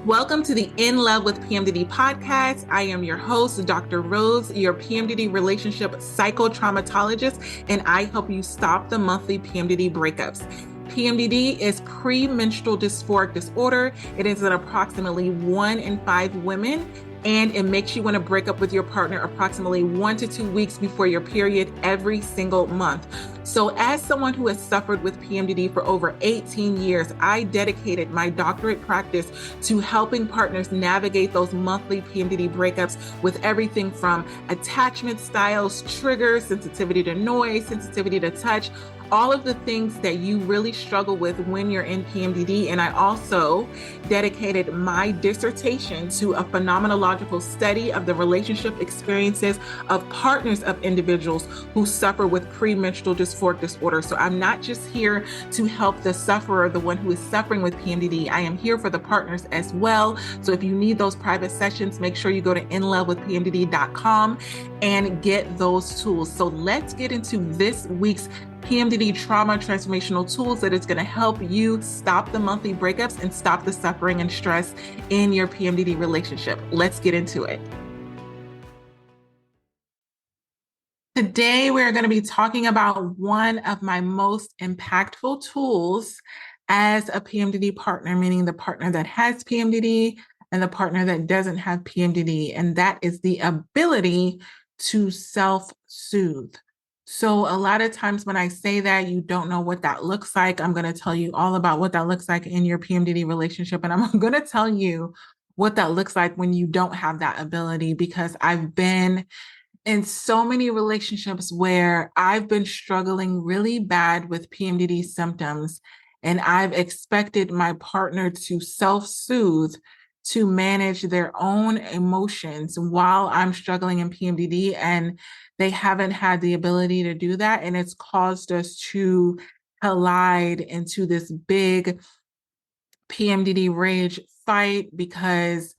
Welcome to the In Love with PMDD podcast. I am your host, Dr. Rose, your PMDD relationship psychotraumatologist, and I help you stop the monthly PMDD breakups. PMDD is premenstrual dysphoric disorder. It is in approximately 1 in 5 women, and it makes you want to break up with your partner approximately 1 to 2 weeks before your period every single month. So as someone who has suffered with PMDD for over 18 years, I dedicated my doctorate practice to helping partners navigate those monthly PMDD breakups with everything from attachment styles, triggers, sensitivity to noise, sensitivity to touch, all of the things that you really struggle with when you're in PMDD. And I also dedicated my dissertation to a phenomenological study of the relationship experiences of partners of individuals who suffer with premenstrual dysphoric disorder. So I'm not just here to help the sufferer, the one who is suffering with PMDD. I am here for the partners as well. So if you need those private sessions, make sure you go to inlovewithpmdd.com and get those tools. So let's get into this week's PMDD trauma transformational tools that is going to help you stop the monthly breakups and stop the suffering and stress in your PMDD relationship. Let's get into it. Today, we're going to be talking about one of my most impactful tools as a PMDD partner, meaning the partner that has PMDD and the partner that doesn't have PMDD, and that is the ability to self-soothe. So a lot of times when I say that, you don't know what that looks like. I'm going to tell you all about what that looks like in your PMDD relationship. And I'm going to tell you what that looks like when you don't have that ability, because I've been in so many relationships where I've been struggling really bad with PMDD symptoms, and I've expected my partner to self-soothe, to manage their own emotions while I'm struggling in PMDD, and they haven't had the ability to do that. And it's caused us to collide into this big PMDD rage fight because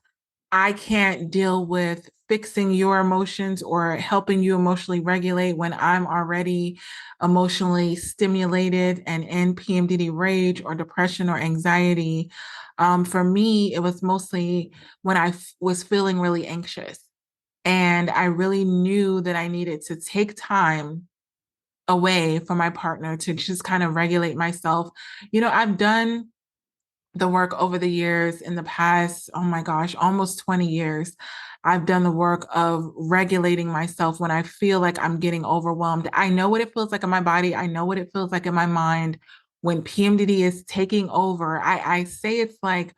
I can't deal with fixing your emotions or helping you emotionally regulate when I'm already emotionally stimulated and in PMDD rage or depression or anxiety. For me, it was mostly when I was feeling really anxious, and I really knew that I needed to take time away from my partner to just kind of regulate myself. I've done the work over the years in the past, oh my gosh, almost 20 years. I've done the work of regulating myself when I feel like I'm getting overwhelmed. I know what it feels like in my body. I know what it feels like in my mind when PMDD is taking over. I say it's like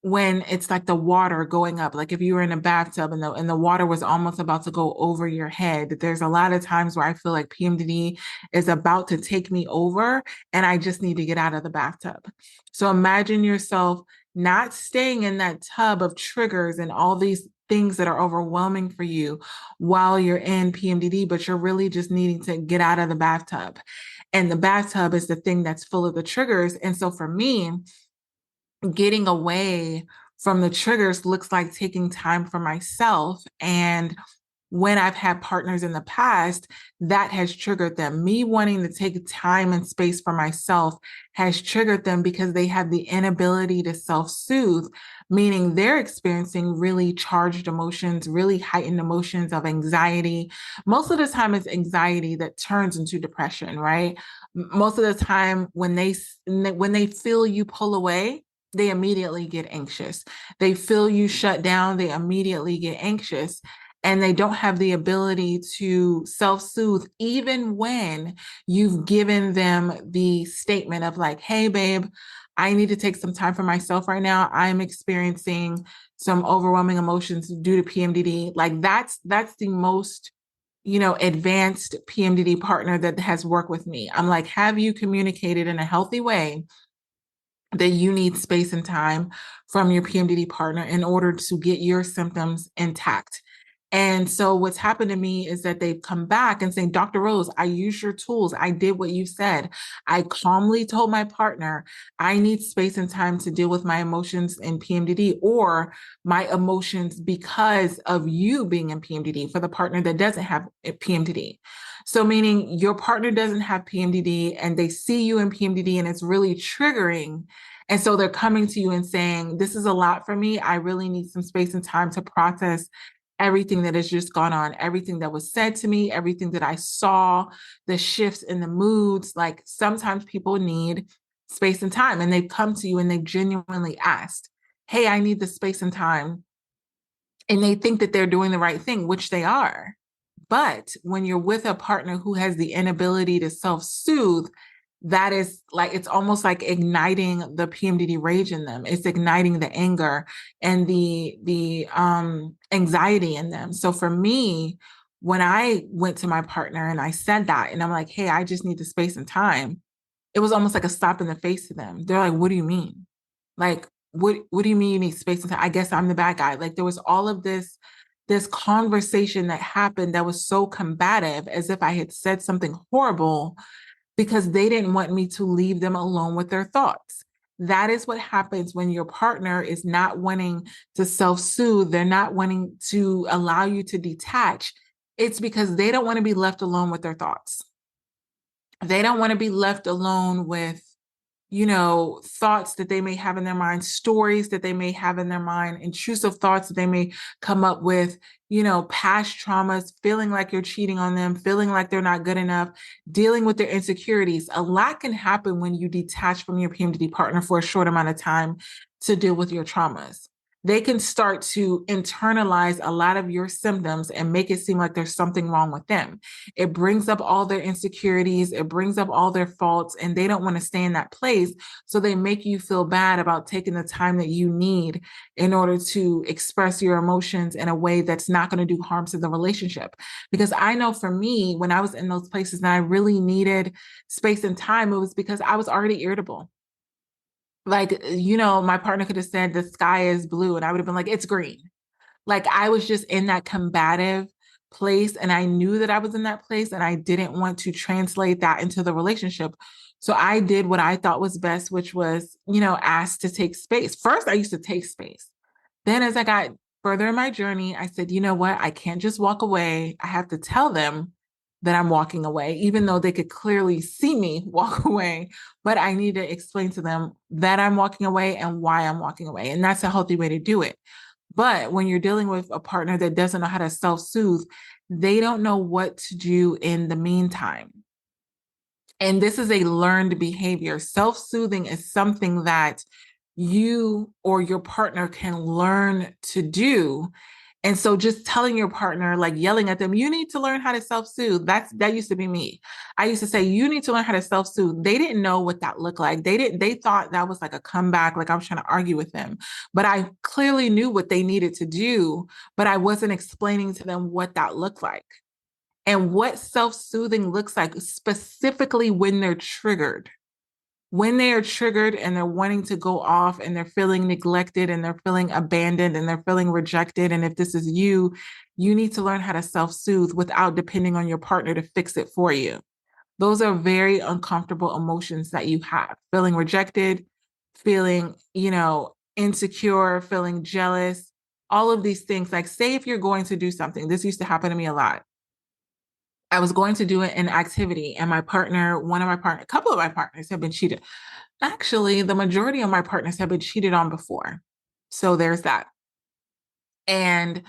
when it's like the water going up, like if you were in a bathtub and the water was almost about to go over your head. There's a lot of times where I feel like PMDD is about to take me over and I just need to get out of the bathtub. So imagine yourself not staying in that tub of triggers and all these things that are overwhelming for you while you're in PMDD, but you're really just needing to get out of the bathtub. And the bathtub is the thing that's full of the triggers. And so for me, getting away from the triggers looks like taking time for myself. And when I've had partners in the past, that has triggered them. Me wanting to take time and space for myself has triggered them because they have the inability to self-soothe, meaning they're experiencing really charged emotions, really heightened emotions of anxiety. Most of the time it's anxiety that turns into depression, right? Most of the time when they feel you pull away, they immediately get anxious. They feel you shut down, they immediately get anxious. And they don't have the ability to self-soothe, even when you've given them the statement of like, hey, babe, I need to take some time for myself right now. I'm experiencing some overwhelming emotions due to PMDD. Like that's the most, advanced PMDD partner that has worked with me. I'm like, have you communicated in a healthy way that you need space and time from your PMDD partner in order to get your symptoms intact? And so what's happened to me is that they've come back and saying, Dr. Rose, I used your tools. I did what you said. I calmly told my partner, I need space and time to deal with my emotions in PMDD or my emotions because of you being in PMDD, for the partner that doesn't have PMDD. So meaning your partner doesn't have PMDD and they see you in PMDD and it's really triggering. And so they're coming to you and saying, this is a lot for me. I really need some space and time to process everything that has just gone on, everything that was said to me, everything that I saw, the shifts in the moods. Like sometimes people need space and time, and they've come to you and they've genuinely asked, hey, I need the space and time. And they think that they're doing the right thing, which they are. But when you're with a partner who has the inability to self-soothe, that is like, it's almost like igniting the PMDD rage in them. It's igniting the anger and the anxiety in them. So for me, when I went to my partner and I said that, and I'm like, hey, I just need the space and time, it was almost like a slap in the face to them. They're like, what do you mean? Like, what do you mean you need space and time? I guess I'm the bad guy. Like there was all of this conversation that happened that was so combative, as if I had said something horrible, because they didn't want me to leave them alone with their thoughts. That is what happens when your partner is not wanting to self-soothe. They're not wanting to allow you to detach. It's because they don't want to be left alone with their thoughts. They don't want to be left alone with, thoughts that they may have in their mind, stories that they may have in their mind, intrusive thoughts that they may come up with, past traumas, feeling like you're cheating on them, feeling like they're not good enough, dealing with their insecurities. A lot can happen when you detach from your PMDD partner for a short amount of time to deal with your traumas. They can start to internalize a lot of your symptoms and make it seem like there's something wrong with them. It brings up all their insecurities, it brings up all their faults, and they don't want to stay in that place. So they make you feel bad about taking the time that you need in order to express your emotions in a way that's not going to do harm to the relationship. Because I know for me, when I was in those places and I really needed space and time, it was because I was already irritable. Like, my partner could have said the sky is blue, and I would have been like, it's green. Like I was just in that combative place, and I knew that I was in that place, and I didn't want to translate that into the relationship. So I did what I thought was best, which was, ask to take space. First, I used to take space. Then as I got further in my journey, I said, you know what? I can't just walk away. I have to tell them that I'm walking away, even though they could clearly see me walk away. But I need to explain to them that I'm walking away and why I'm walking away. And that's a healthy way to do it. But when you're dealing with a partner that doesn't know how to self-soothe, they don't know what to do in the meantime. And this is a learned behavior. Self-soothing is something that you or your partner can learn to do. And so just telling your partner, like yelling at them, you need to learn how to self-soothe. That used to be me. I used to say, you need to learn how to self-soothe. They didn't know what that looked like. They thought that was like a comeback, like I was trying to argue with them. But I clearly knew what they needed to do, but I wasn't explaining to them what that looked like and what self-soothing looks like, specifically when they're triggered. When they are triggered and they're wanting to go off and they're feeling neglected and they're feeling abandoned and they're feeling rejected. And if this is you, you need to learn how to self-soothe without depending on your partner to fix it for you. Those are very uncomfortable emotions that you have. Feeling rejected, feeling, insecure, feeling jealous, all of these things. Like, say if you're going to do something, this used to happen to me a lot. I was going to do an activity, and a couple of my partners have been cheated. Actually, the majority of my partners have been cheated on before. So there's that. And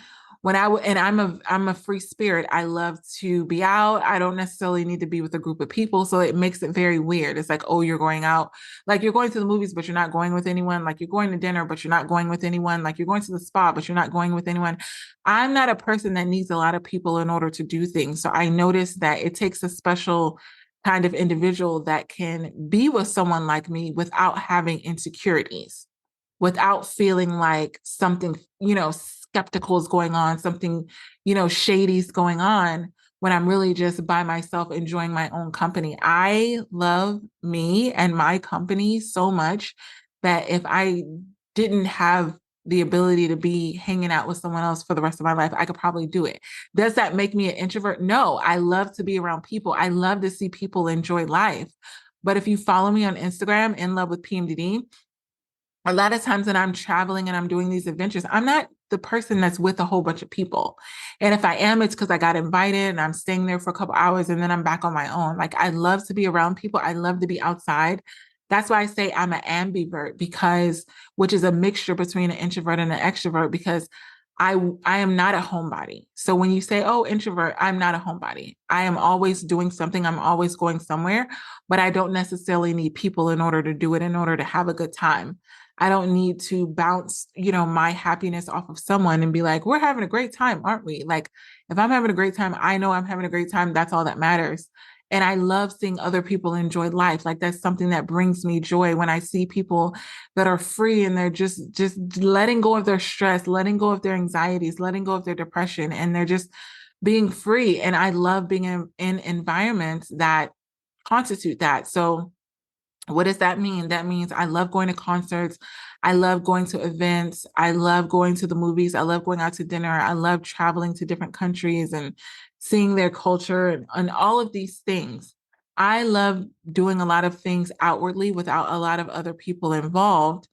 and I'm a free spirit. I love to be out. I don't necessarily need to be with a group of people. So it makes it very weird. It's like, oh, you're going out. Like you're going to the movies, but you're not going with anyone. Like you're going to dinner, but you're not going with anyone. Like you're going to the spa, but you're not going with anyone. I'm not a person that needs a lot of people in order to do things. So I noticed that it takes a special kind of individual that can be with someone like me without having insecurities, without feeling like something, skeptical is going on, something, shady is going on, when I'm really just by myself enjoying my own company. I love me and my company so much that if I didn't have the ability to be hanging out with someone else for the rest of my life, I could probably do it. Does that make me an introvert? No, I love to be around people. I love to see people enjoy life. But if you follow me on Instagram, In Love with PMDD, a lot of times when I'm traveling and I'm doing these adventures, I'm not the person that's with a whole bunch of people. And if I am, it's because I got invited and I'm staying there for a couple hours and then I'm back on my own. Like I love to be around people. I love to be outside. That's why I say I'm an ambivert, because, which is a mixture between an introvert and an extrovert, because I am not a homebody. So when you say, oh, introvert, I'm not a homebody. I am always doing something. I'm always going somewhere, but I don't necessarily need people in order to do it, in order to have a good time. I don't need to bounce, my happiness off of someone and be like, we're having a great time, aren't we? Like, if I'm having a great time, I know I'm having a great time. That's all that matters. And I love seeing other people enjoy life. Like, that's something that brings me joy when I see people that are free and they're just letting go of their stress, letting go of their anxieties, letting go of their depression, and they're just being free. And I love being in environments that constitute that. So what does that mean? That means I love going to concerts. I love going to events. I love going to the movies. I love going out to dinner. I love traveling to different countries and seeing their culture, and all of these things. I love doing a lot of things outwardly without a lot of other people involved,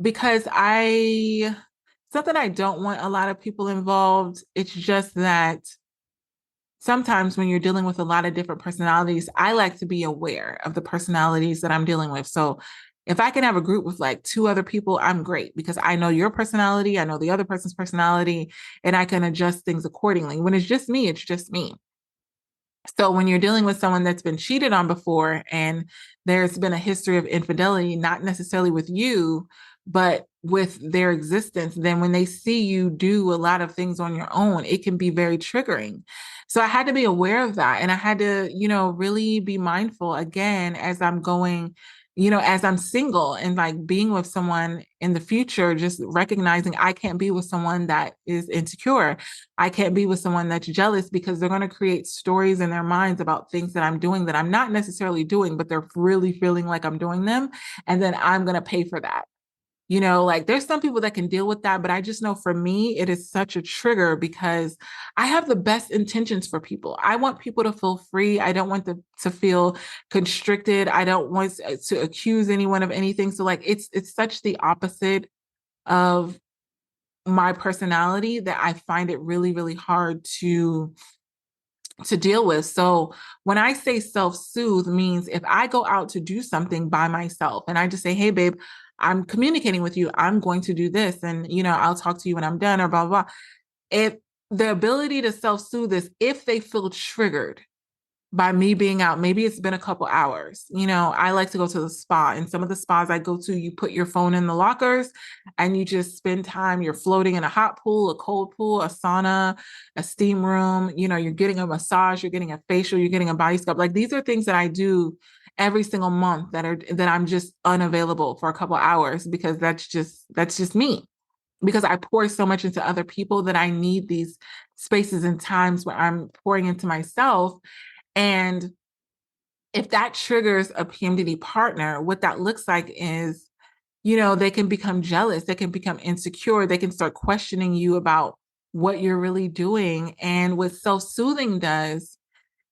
because it's not that I don't want a lot of people involved. It's just that sometimes when you're dealing with a lot of different personalities, I like to be aware of the personalities that I'm dealing with. So if I can have a group with like two other people, I'm great, because I know your personality, I know the other person's personality, and I can adjust things accordingly. When it's just me, it's just me. So when you're dealing with someone that's been cheated on before and there's been a history of infidelity, not necessarily with you, but with their existence, then when they see you do a lot of things on your own, it can be very triggering. So I had to be aware of that. And I had to, really be mindful again as I'm going, as I'm single and like being with someone in the future, just recognizing I can't be with someone that is insecure. I can't be with someone that's jealous, because they're going to create stories in their minds about things that I'm doing that I'm not necessarily doing, but they're really feeling like I'm doing them. And then I'm going to pay for that. Like, there's some people that can deal with that, but I just know for me, it is such a trigger, because I have the best intentions for people. I want people to feel free. I don't want them to feel constricted. I don't want to accuse anyone of anything. So like, it's such the opposite of my personality that I find it really, really hard to deal with. So when I say self-soothe, means if I go out to do something by myself and I just say, hey, babe, I'm communicating with you, I'm going to do this. And, I'll talk to you when I'm done, or blah, blah, blah. If the ability to self-soothe is if they feel triggered by me being out. Maybe it's been a couple hours. I like to go to the spa, and some of the spas I go to, you put your phone in the lockers and you just spend time. You're floating in a hot pool, a cold pool, a sauna, a steam room. You're getting a massage, you're getting a facial, you're getting a body scrub. Like, these are things that I do every single month that I'm just unavailable for a couple hours, because that's just me. Because I pour so much into other people that I need these spaces and times where I'm pouring into myself. And if that triggers a PMDD partner, what that looks like is, they can become jealous, they can become insecure, they can start questioning you about what you're really doing. And what self-soothing does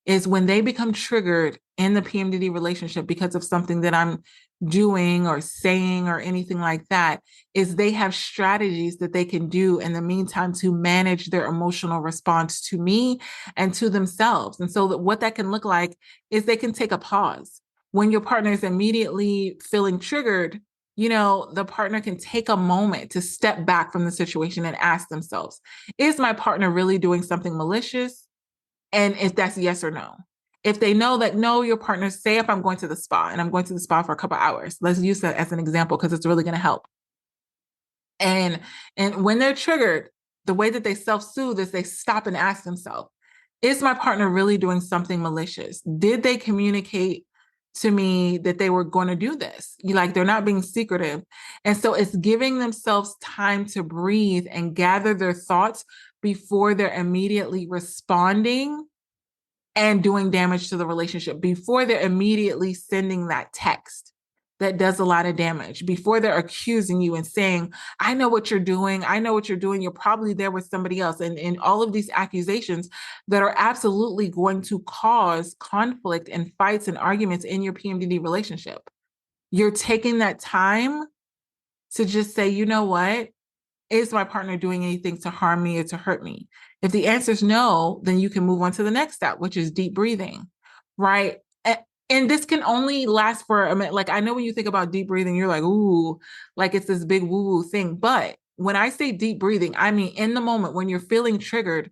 is, when they become triggered in the PMDD relationship because of something that I'm doing or saying or anything like that, is they have strategies that they can do in the meantime to manage their emotional response to me and to themselves. And so what that can look like is they can take a pause. When your partner is immediately feeling triggered, the partner can take a moment to step back from the situation and ask themselves, is my partner really doing something malicious? And if that's yes or no. If they know that no, your partner, say if I'm going to the spa and I'm going to the spa for a couple hours, let's use that as an example because it's really going to help. And when they're triggered, the way that they self-soothe is they stop and ask themselves, is my partner really doing something malicious? Did they communicate to me that they were going to do this? Like, they're not being secretive. And so it's giving themselves time to breathe and gather their thoughts before they're immediately responding and doing damage to the relationship, before they're immediately sending that text that does a lot of damage, before they're accusing you and saying, I know what you're doing. I know what you're doing. You're probably there with somebody else. And all of these accusations that are absolutely going to cause conflict and fights and arguments in your PMDD relationship. You're taking that time to just say, you know what? Is my partner doing anything to harm me or to hurt me? If the answer is no, then you can move on to the next step, which is deep breathing, right? And this can only last for a minute. Like, I know when you think about deep breathing, you're like, ooh, like it's this big woo woo thing. But when I say deep breathing, I mean in the moment when you're feeling triggered,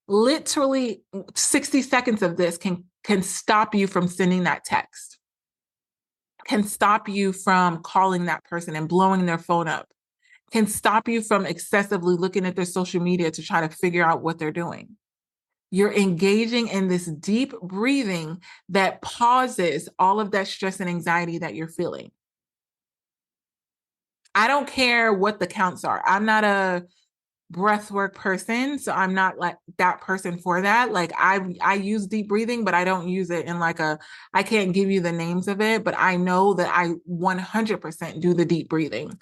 literally 60 seconds of this can stop you from sending that text, can stop you from calling that person and blowing their phone up, can stop you from excessively looking at their social media to try to figure out what they're doing. You're engaging in this deep breathing that pauses all of that stress and anxiety that you're feeling. I don't care what the counts are. I'm not a breathwork person, so I'm not like that person for that. Like I use deep breathing, but I don't use it in like a, I can't give you the names of it, but I know that I 100% do the deep breathing.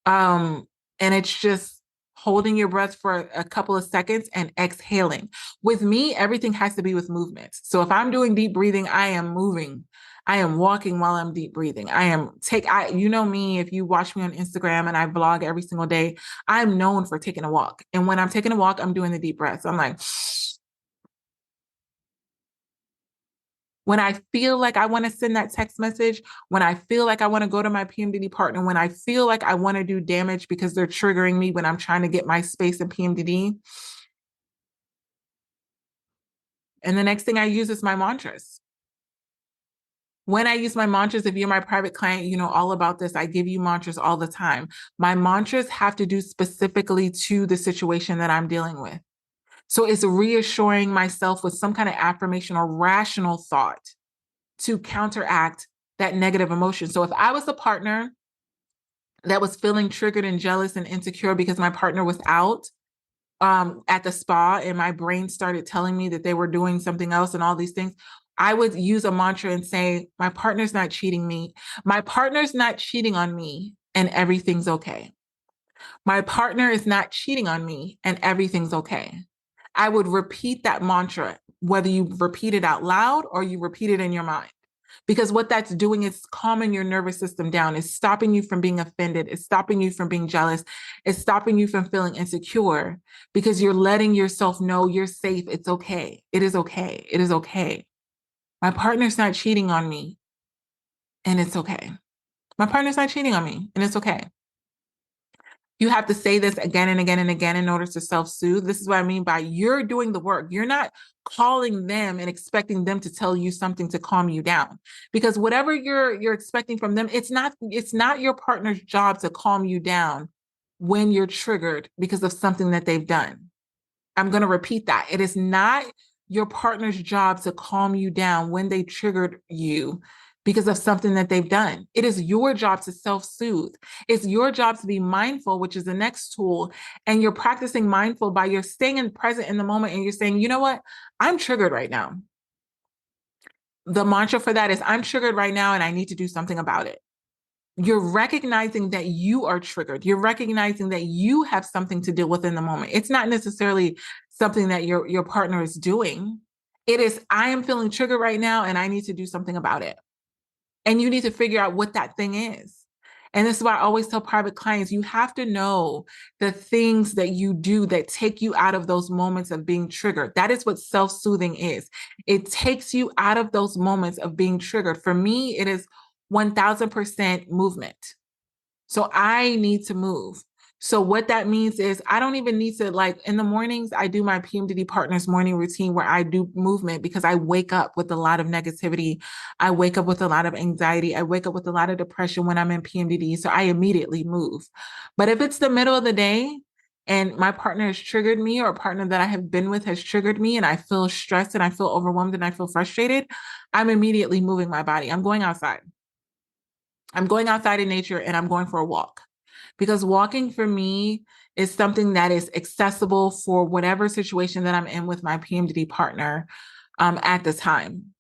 Um, and it's just holding your breath for a couple of seconds and exhaling. With me, everything has to be with movement. So if I'm doing deep breathing, I am moving. I am walking while I'm deep breathing. You know me, if you watch me on Instagram and I vlog every single day, I'm known for taking a walk. And when I'm taking a walk, I'm doing the deep breaths. I'm like, when I feel like I want to send that text message, when I feel like I want to go to my PMDD partner, when I feel like I want to do damage because they're triggering me when I'm trying to get my space in PMDD. And the next thing I use is my mantras. When I use my mantras, if you're my private client, you know all about this. I give you mantras all the time. My mantras have to do specifically to the situation that I'm dealing with. So it's reassuring myself with some kind of affirmation or rational thought to counteract that negative emotion. So if I was a partner that was feeling triggered and jealous and insecure because my partner was out at the spa and my brain started telling me that they were doing something else and all these things, I would use a mantra and say, my partner's not cheating me. My partner's not cheating on me and everything's okay. My partner is not cheating on me and everything's okay. I would repeat that mantra, whether you repeat it out loud or you repeat it in your mind. Because what that's doing is calming your nervous system down. It's stopping you from being offended. It's stopping you from being jealous. It's stopping you from feeling insecure because you're letting yourself know you're safe. It's okay. It is okay. It is okay. My partner's not cheating on me and it's okay. My partner's not cheating on me and it's okay. You have to say this again and again and again in order to self-soothe. This is what I mean by you're doing the work. You're not calling them and expecting them to tell you something to calm you down. Because whatever you're expecting from them, it's not your partner's job to calm you down when you're triggered because of something that they've done. I'm going to repeat that. It is not your partner's job to calm you down when they triggered you because of something that they've done. It is your job to self-soothe. It's your job to be mindful, which is the next tool. And you're practicing mindful by you're staying in present in the moment and you're saying, you know what? I'm triggered right now. The mantra for that is I'm triggered right now and I need to do something about it. You're recognizing that you are triggered. You're recognizing that you have something to deal with in the moment. It's not necessarily something that your partner is doing. It is, I am feeling triggered right now and I need to do something about it. And you need to figure out what that thing is. And this is why I always tell private clients, you have to know the things that you do that take you out of those moments of being triggered. That is what self-soothing is. It takes you out of those moments of being triggered. For me, it is 1000% movement. So I need to move. So what that means is I don't even need to, like, in the mornings, I do my PMDD partners morning routine where I do movement because I wake up with a lot of negativity. I wake up with a lot of anxiety. I wake up with a lot of depression when I'm in PMDD. So I immediately move. But if it's the middle of the day and my partner has triggered me or a partner that I have been with has triggered me and I feel stressed and I feel overwhelmed and I feel frustrated, I'm immediately moving my body. I'm going outside. I'm going outside in nature and I'm going for a walk because walking for me is something that is accessible for whatever situation that I'm in with my PMDD partner at the time,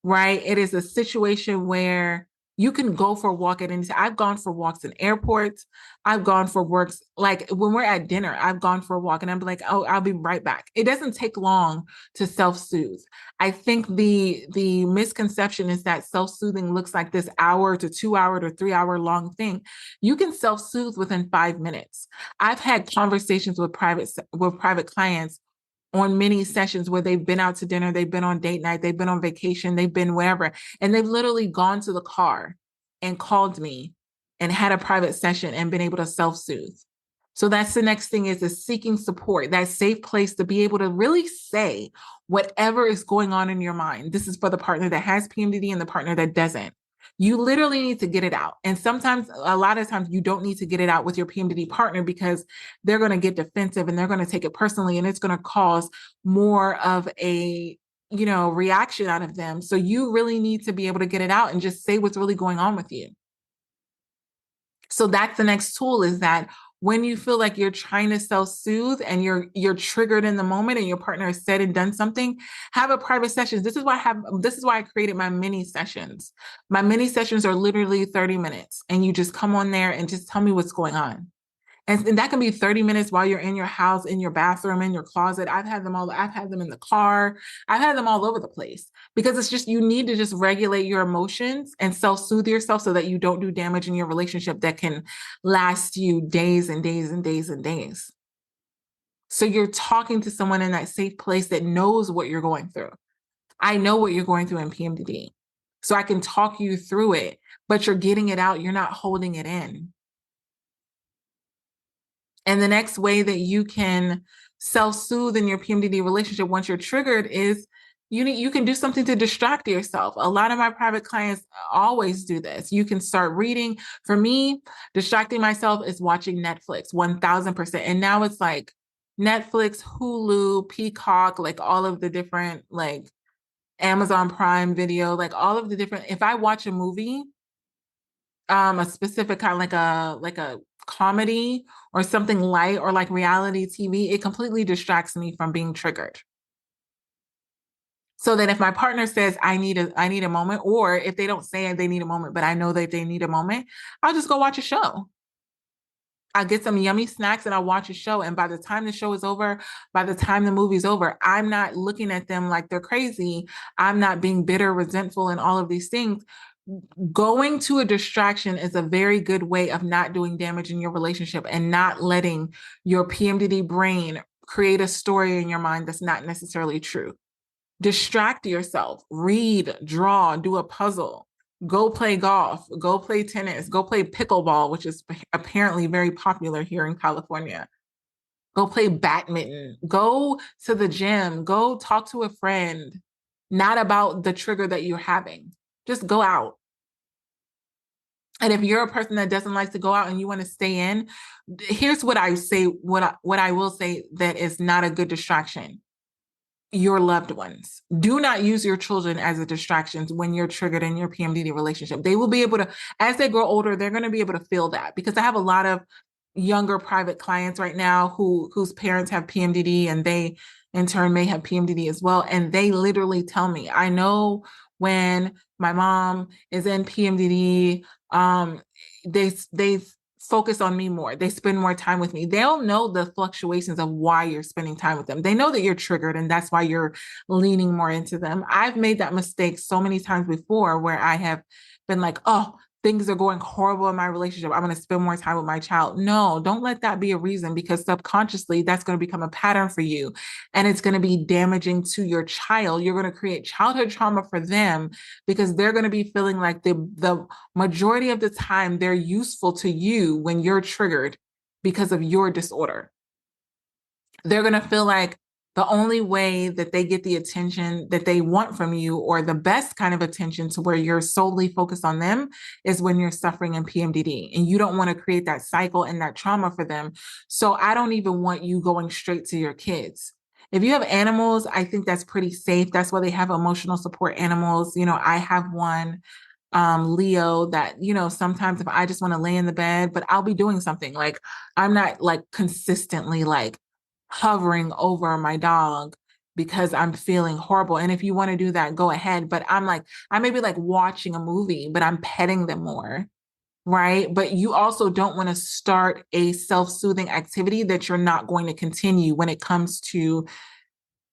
right? It is a situation where you can go for a walk at any time. I've gone for walks in airports. I've gone for walks, like when we're at dinner, I've gone for a walk and I'm like, oh, I'll be right back. It doesn't take long to self-soothe. I think the misconception is that self-soothing looks like this hour to 2 hour to 3 hour long thing. You can self-soothe within 5 minutes. I've had conversations with private clients on many sessions where they've been out to dinner, they've been on date night, they've been on vacation, they've been wherever, and they've literally gone to the car and called me and had a private session and been able to self-soothe. So that's the next thing, is seeking support, that safe place to be able to really say whatever is going on in your mind. This is for the partner that has PMDD and the partner that doesn't. You literally need to get it out. And sometimes, a lot of times, you don't need to get it out with your PMDD partner because they're going to get defensive and they're going to take it personally, and it's going to cause more of a reaction out of them. So you really need to be able to get it out and just say what's really going on with you. So that's the next tool, is that when you feel like you're trying to self-soothe and you're triggered in the moment and your partner has said and done something, have a private session. This is why I created my mini sessions. My mini sessions are literally 30 minutes, and you just come on there and just tell me what's going on. And that can be 30 minutes while you're in your house, in your bathroom, in your closet. I've had them in the car. I've had them all over the place, because it's just, you need to just regulate your emotions and self-soothe yourself so that you don't do damage in your relationship that can last you days and days and days and days. So you're talking to someone in that safe place that knows what you're going through. I know what you're going through in PMDD, so I can talk you through it, but you're getting it out. You're not holding it in. And the next way that you can self-soothe in your PMDD relationship once you're triggered is you can do something to distract yourself. A lot of my private clients always do this. You can start reading. For me, distracting myself is watching Netflix, 1000%. And now it's like Netflix, Hulu, Peacock, like all of the different, like Amazon Prime Video, like all of the different, if I watch a movie, a specific kind, like a comedy or something light, or like reality TV, it completely distracts me from being triggered. So that if my partner says I need a moment, or if they don't say they need a moment, but I know that they need a moment, I'll just go watch a show. I'll get some yummy snacks and I'll watch a show. And by the time the show is over, by the time the movie's over, I'm not looking at them like they're crazy. I'm not being bitter, resentful, and all of these things. Going to a distraction is a very good way of not doing damage in your relationship and not letting your PMDD brain create a story in your mind that's not necessarily true. Distract yourself, read, draw, do a puzzle, go play golf, go play tennis, go play pickleball, which is apparently very popular here in California. Go play badminton, go to the gym, go talk to a friend, not about the trigger that you're having. Just go out. And if you're a person that doesn't like to go out and you want to stay in, here's what I say, what I will say that is not a good distraction. Your loved ones. Do not use your children as a distraction when you're triggered in your PMDD relationship. They will be able to, as they grow older, they're going to be able to feel that, because I have a lot of younger private clients right now whose parents have PMDD, and they in turn may have PMDD as well. And they literally tell me, I know when my mom is in PMDD, they focus on me more. They spend more time with me. They'll know the fluctuations of why you're spending time with them. They know that you're triggered, and that's why you're leaning more into them. I've made that mistake so many times before, where I have been like, oh, things are going horrible in my relationship, I'm going to spend more time with my child. No, don't let that be a reason, because subconsciously that's going to become a pattern for you, and it's going to be damaging to your child. You're going to create childhood trauma for them, because they're going to be feeling like the majority of the time they're useful to you when you're triggered because of your disorder. They're going to feel like the only way that they get the attention that they want from you, or the best kind of attention to where you're solely focused on them, is when you're suffering in PMDD. And you don't want to create that cycle and that trauma for them. So I don't even want you going straight to your kids. If you have animals, I think that's pretty safe. That's why they have emotional support animals. I have one, Leo, that, sometimes if I just want to lay in the bed, but I'll be doing something, like I'm not like consistently like hovering over my dog because I'm feeling horrible. And if you want to do that, go ahead. But I may be like watching a movie, but I'm petting them more. Right. But you also don't want to start a self-soothing activity that you're not going to continue when it comes to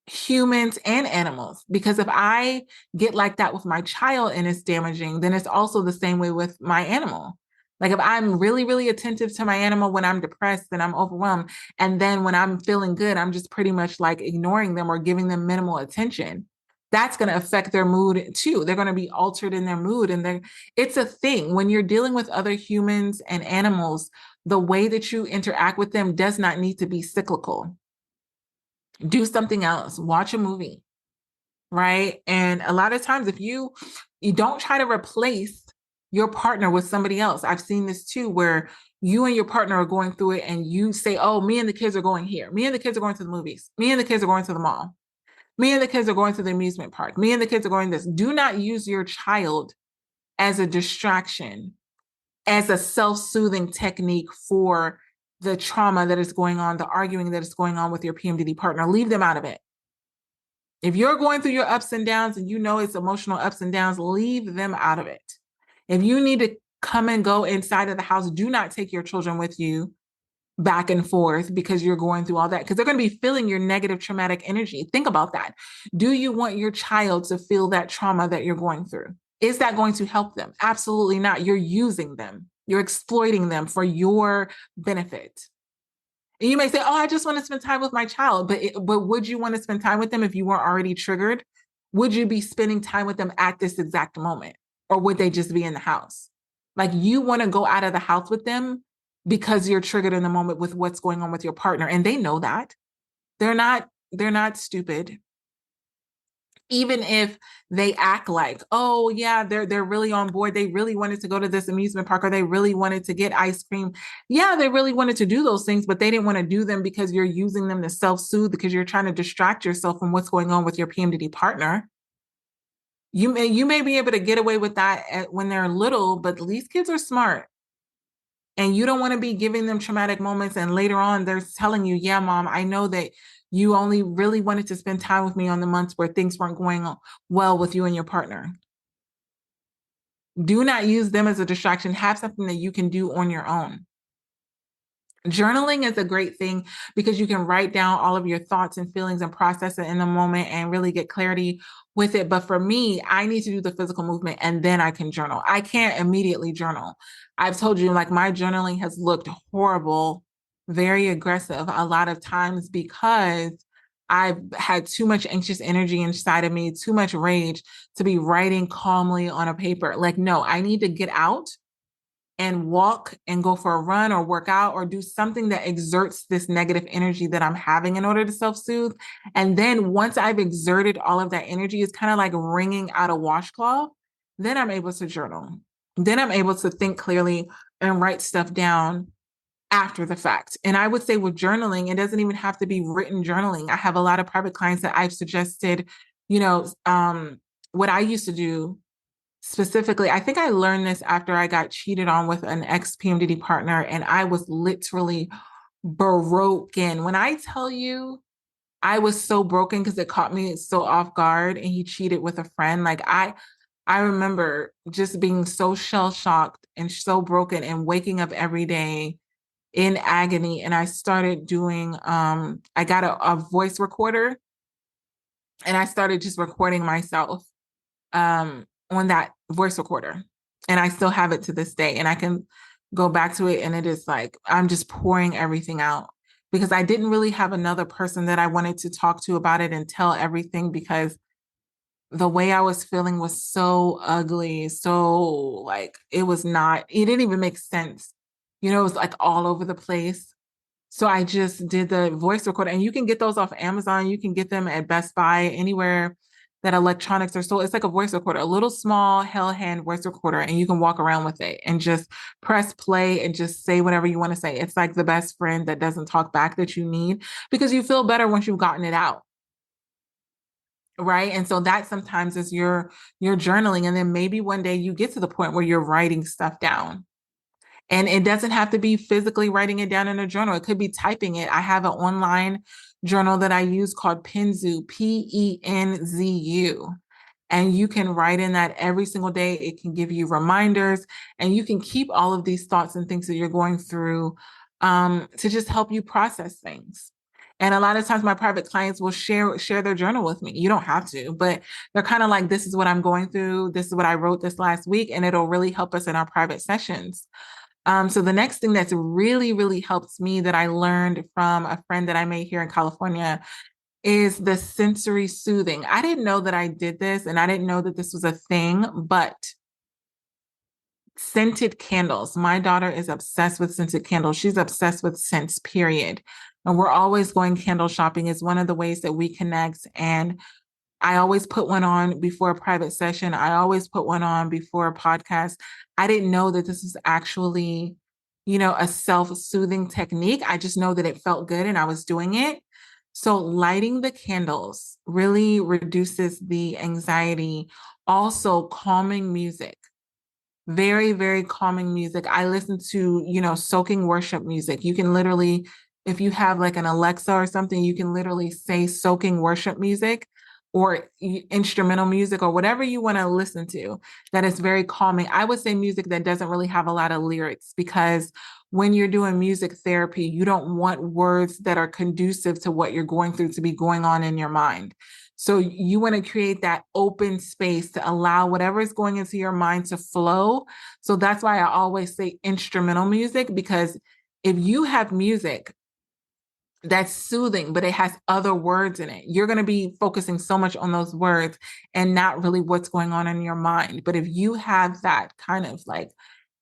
humans and animals. Because if I get like that with my child and it's damaging, then it's also the same way with my animal. Like if I'm really, really attentive to my animal when I'm depressed and I'm overwhelmed, and then when I'm feeling good, I'm just pretty much like ignoring them or giving them minimal attention, that's going to affect their mood too. They're going to be altered in their mood. And it's a thing when you're dealing with other humans and animals, the way that you interact with them does not need to be cyclical. Do something else, watch a movie, right? And a lot of times if you don't try to replace your partner with somebody else. I've seen this too, where you and your partner are going through it and you say, oh, me and the kids are going here. Me and the kids are going to the movies. Me and the kids are going to the mall. Me and the kids are going to the amusement park. Me and the kids are going this. Do not use your child as a distraction, as a self-soothing technique for the trauma that is going on, the arguing that is going on with your PMDD partner. Leave them out of it. If you're going through your ups and downs and you know it's emotional ups and downs, leave them out of it. If you need to come and go inside of the house, do not take your children with you back and forth because you're going through all that, because they're going to be feeling your negative traumatic energy. Think about that. Do you want your child to feel that trauma that you're going through? Is that going to help them? Absolutely not. You're using them. You're exploiting them for your benefit. And you may say, oh, I just want to spend time with my child. But would you want to spend time with them if you weren't already triggered? Would you be spending time with them at this exact moment? Or would they just be in the house? Like you want to go out of the house with them because you're triggered in the moment with what's going on with your partner. And they know that. They're not stupid. Even if they act like, oh yeah, they're really on board. They really wanted to go to this amusement park or they really wanted to get ice cream. Yeah, they really wanted to do those things, but they didn't want to do them because you're using them to self-soothe, because you're trying to distract yourself from what's going on with your PMDD partner. You may be able to get away with that when they're little, but these kids are smart. And you don't want to be giving them traumatic moments. And later on, they're telling you, yeah, mom, I know that you only really wanted to spend time with me on the months where things weren't going well with you and your partner. Do not use them as a distraction. Have something that you can do on your own. Journaling is a great thing because you can write down all of your thoughts and feelings and process it in the moment and really get clarity with it. But for me, I need to do the physical movement and then I can journal. I can't immediately journal. I've told you, like, my journaling has looked horrible, very aggressive a lot of times because I've had too much anxious energy inside of me, too much rage to be writing calmly on a paper. Like, no, I need to get out and walk and go for a run or work out or do something that exerts this negative energy that I'm having in order to self-soothe. And then once I've exerted all of that energy, it's kind of like wringing out a washcloth. Then I'm able to journal. Then I'm able to think clearly and write stuff down after the fact. And I would say with journaling, it doesn't even have to be written journaling. I have a lot of private clients that I've suggested, what I used to do specifically. I think I learned this after I got cheated on with an ex PMDD partner, and I was literally broken. When I tell you, I was so broken because it caught me so off guard, and he cheated with a friend. Like I remember just being so shell shocked and so broken, and waking up every day in agony. And I started doing. I got a voice recorder, and I started just recording myself on that voice recorder. And I still have it to this day. And I can go back to it. And it is like, I'm just pouring everything out because I didn't really have another person that I wanted to talk to about it and tell everything, because the way I was feeling was so ugly. So like, it didn't even make sense. It was like all over the place. So I just did the voice recorder, and you can get those off Amazon. You can get them at Best Buy, anywhere that electronics are sold. It's like a voice recorder, a little small hell hand voice recorder, and you can walk around with it and just press play and just say whatever you want to say. It's like the best friend that doesn't talk back that you need, because you feel better once you've gotten it out. Right. And so that sometimes is your journaling. And then maybe one day you get to the point where you're writing stuff down. And it doesn't have to be physically writing it down in a journal. It could be typing it. I have an online journal that I use called Penzu, Penzu. And you can write in that every single day. It can give you reminders, and you can keep all of these thoughts and things that you're going through to just help you process things. And a lot of times my private clients will share their journal with me. You don't have to, but they're kind of like, this is what I'm going through. This is what I wrote this last week. And it'll really help us in our private sessions. So the next thing that's really, really helps me that I learned from a friend that I made here in California is the sensory soothing. I didn't know that I did this and I didn't know that this was a thing, but scented candles. My daughter is obsessed with scented candles. She's obsessed with scents, period. And we're always going candle shopping. It's one of the ways that we connect. And I always put one on before a private session. I always put one on before a podcast. I didn't know that this was actually, a self-soothing technique. I just know that it felt good and I was doing it. So lighting the candles really reduces the anxiety. Also, calming music. Very, very calming music. I listen to, soaking worship music. You can literally, if you have like an Alexa or something, you can literally say soaking worship music or instrumental music or whatever you want to listen to that is very calming. I would say music that doesn't really have a lot of lyrics, because when you're doing music therapy, you don't want words that are conducive to what you're going through to be going on in your mind. So you want to create that open space to allow whatever is going into your mind to flow. So that's why I always say instrumental music, because if you have music that's soothing, but it has other words in it, you're going to be focusing so much on those words and not really what's going on in your mind. But if you have that kind of like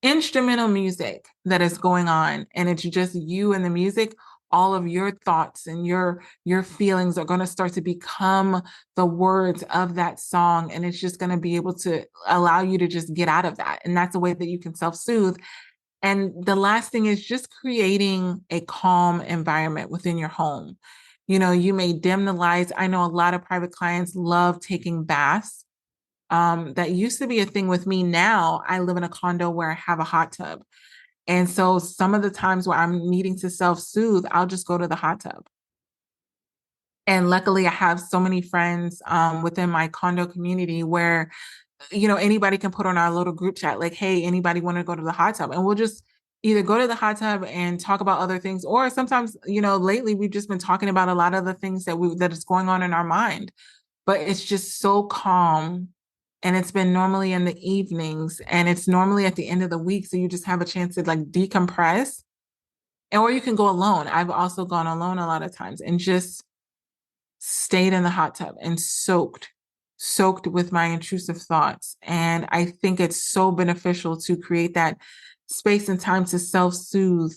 instrumental music that is going on and it's just you and the music, all of your thoughts and your feelings are going to start to become the words of that song, and it's just going to be able to allow you to just get out of that. And that's a way that you can self-soothe. And the last thing is just creating a calm environment within your home. You may dim the lights. I know a lot of private clients love taking baths. That used to be a thing with me. Now I live in a condo where I have a hot tub. And so some of the times where I'm needing to self-soothe, I'll just go to the hot tub. And luckily I have so many friends within my condo community where, anybody can put on our little group chat, like, hey, anybody want to go to the hot tub? And we'll just either go to the hot tub and talk about other things, or sometimes, lately we've just been talking about a lot of the things that is going on in our mind, but it's just so calm. And it's been normally in the evenings and it's normally at the end of the week. So you just have a chance to like decompress, or you can go alone. I've also gone alone a lot of times and just stayed in the hot tub and soaked with my intrusive thoughts. And I think it's so beneficial to create that space and time to self-soothe,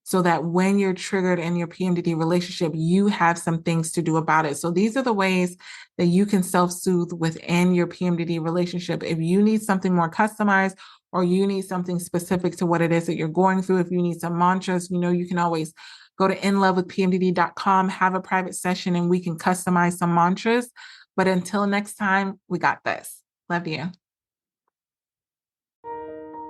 so that when you're triggered in your PMDD relationship, you have some things to do about it. So these are the ways that you can self-soothe within your PMDD relationship. If you need something more customized, or you need something specific to what it is that you're going through, if you need some mantras, you can always go to inlovewithpmdd.com, have a private session, and we can customize some mantras. But until next time, we got this. Love you.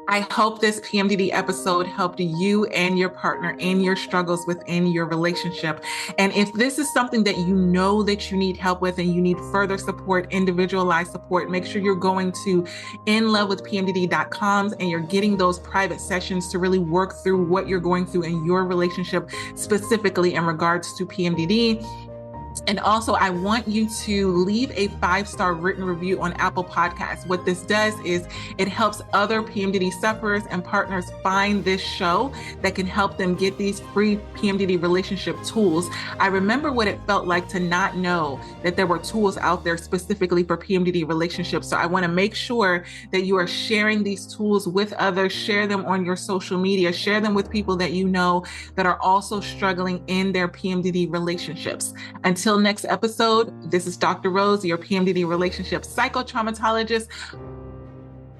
I hope this PMDD episode helped you and your partner in your struggles within your relationship. And if this is something that you know that you need help with and you need further support, individualized support, make sure you're going to inlovewithpmdd.com and you're getting those private sessions to really work through what you're going through in your relationship, specifically in regards to PMDD. And also, I want you to leave a 5-star written review on Apple Podcasts. What this does is it helps other PMDD sufferers and partners find this show that can help them get these free PMDD relationship tools. I remember what it felt like to not know that there were tools out there specifically for PMDD relationships. So I want to make sure that you are sharing these tools with others, share them on your social media, share them with people that you know that are also struggling in their PMDD relationships. Until next episode, this is Dr. Rose, your PMDD relationship psychotraumatologist.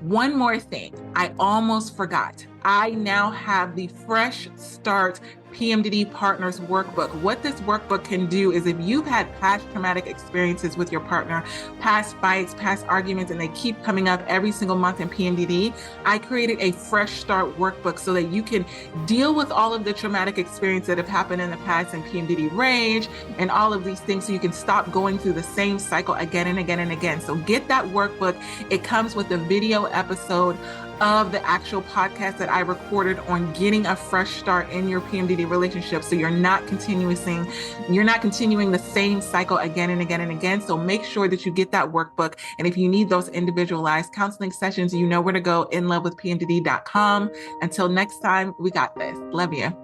One more thing, I almost forgot. I now have the Fresh Start PMDD Partners Workbook. What this workbook can do is, if you've had past traumatic experiences with your partner, past fights, past arguments, and they keep coming up every single month in PMDD, I created a Fresh Start Workbook so that you can deal with all of the traumatic experiences that have happened in the past in PMDD rage and all of these things, so you can stop going through the same cycle again and again and again. So get that workbook. It comes with a video episode of the actual podcast that I recorded on getting a fresh start in your PMDD relationship. So you're not continuing the same cycle again and again and again. So make sure that you get that workbook. And if you need those individualized counseling sessions, you know where to go, inlovewithpmdd.com. Until next time, we got this. Love you.